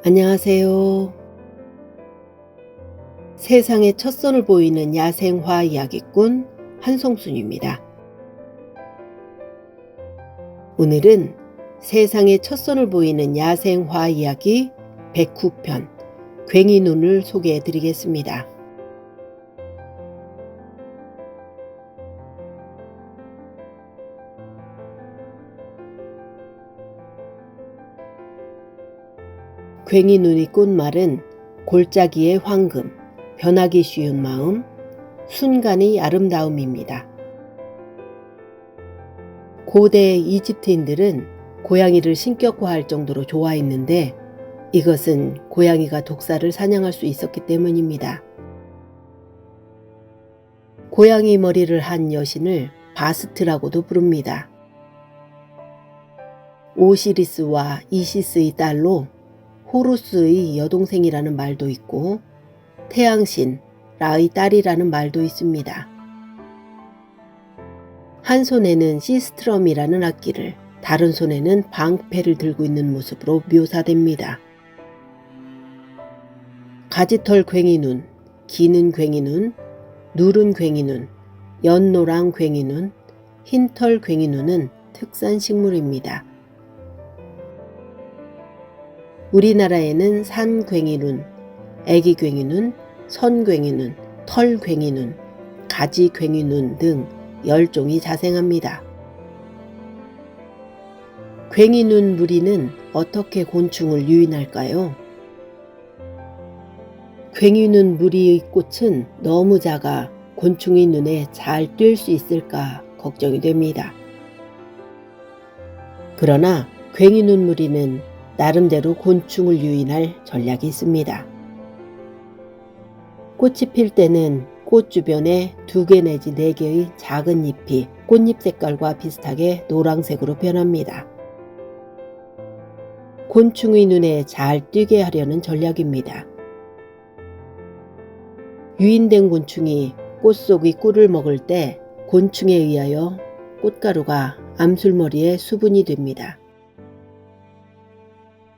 안녕하세요. 세상의 첫 선을 보이는 야생화 이야기꾼 한송순입니다. 오늘은 세상의 첫 선을 보이는 야생화 이야기 109편 괭이눈을 소개해 드리겠습니다. 괭이눈이 꽃말은 골짜기의 황금, 변하기 쉬운 마음, 순간의 아름다움입니다. 고대 이집트인들은 고양이를 신격화할 정도로 좋아했는데 이것은 고양이가 독사를 사냥할 수 있었기 때문입니다. 고양이 머리를 한 여신을 바스트라고도 부릅니다. 오시리스와 이시스의 딸로 호루스의 여동생이라는 말도 있고 태양신 라의 딸이라는 말도 있습니다. 한 손에는 시스트럼이라는 악기를, 다른 손에는 방패를 들고 있는 모습으로 묘사됩니다. 가지털 괭이눈, 기는 괭이눈, 누른 괭이눈, 연노랑 괭이눈, 흰털 괭이눈은 특산 식물입니다. 우리나라에는 산괭이눈, 애기괭이눈, 선괭이눈, 털괭이눈, 가지괭이눈 등 10종이 자생합니다. 괭이눈 무리는 어떻게 곤충을 유인할까요? 괭이눈 무리의 꽃은 너무 작아 곤충의 눈에 잘 띌 수 있을까 걱정이 됩니다. 그러나 괭이눈 무리는 나름대로 곤충을 유인할 전략이 있습니다. 꽃이 필 때는 꽃 주변에 2개 내지 4개의 작은 잎이 꽃잎 색깔과 비슷하게 노란색으로 변합니다. 곤충의 눈에 잘 띄게 하려는 전략입니다. 유인된 곤충이 꽃 속의 꿀을 먹을 때 곤충에 의하여 꽃가루가 암술머리에 수분이 됩니다.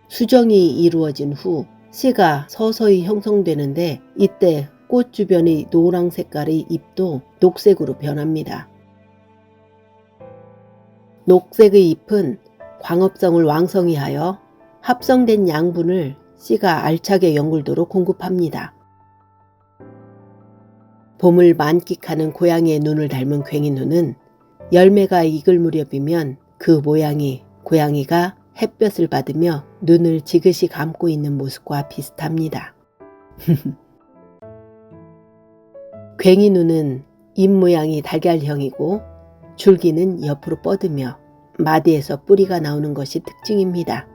수정이 이루어진 후 씨가 서서히 형성되는데 이때 꽃 주변의 노랑 색깔의 잎도 녹색으로 변합니다. 녹색의 잎은 광합성을 왕성히 하여 합성된 양분을 씨가 알차게 연골도로 공급합니다. 봄을 만끽하는 고양이의 눈을 닮은 괭이눈은 열매가 익을 무렵이면 그 모양이 고양이가 햇볕을 받으며 눈을 지그시 감고 있는 모습과 비슷합니다. 괭이눈은 잎 모양이 달걀형이고 줄기는 옆으로 뻗으며 마디에서 뿌리가 나오는 것이 특징입니다.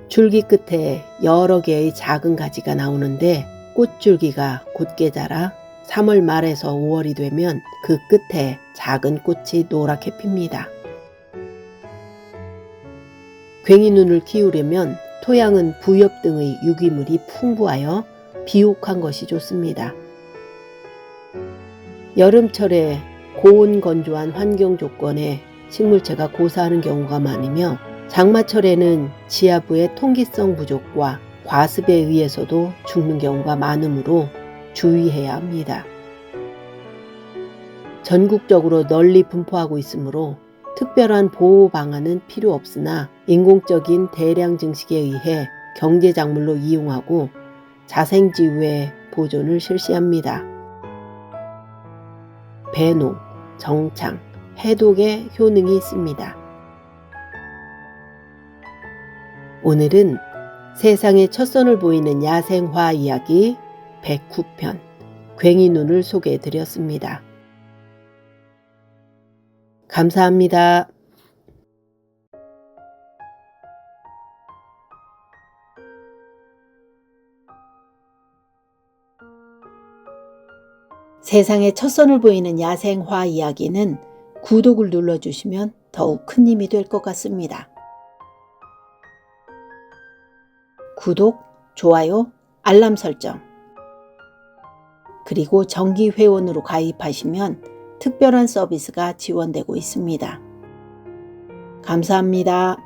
줄기 끝에 여러 개의 작은 가지가 나오는데 꽃줄기가 곧게 자라 3월 말에서 5월이 되면 그 끝에 작은 꽃이 노랗게 핍니다. 괭이눈을 키우려면 토양은 부엽 등의 유기물이 풍부하여 비옥한 것이 좋습니다. 여름철에 고온 건조한 환경 조건에 식물체가 고사하는 경우가 많으며 장마철에는 지하부의 통기성 부족과 과습에 의해서도 죽는 경우가 많으므로 주의해야 합니다. 전국적으로 널리 분포하고 있으므로 특별한 보호 방안은 필요 없으나 인공적인 대량 증식에 의해 경제작물로 이용하고 자생지구의 보존을 실시합니다. 배농, 정창, 해독의 효능이 있습니다. 오늘은 세상의 첫 선을 보이는 야생화 이야기 109편 괭이눈을 소개해 드렸습니다. 감사합니다. 세상의 첫 선을 보이는 야생화 이야기는 구독을 눌러주시면 더욱 큰 힘이 될 것 같습니다. 구독, 좋아요, 알람 설정, 그리고 정기 회원으로 가입하시면 특별한 서비스가 지원되고 있습니다. 감사합니다.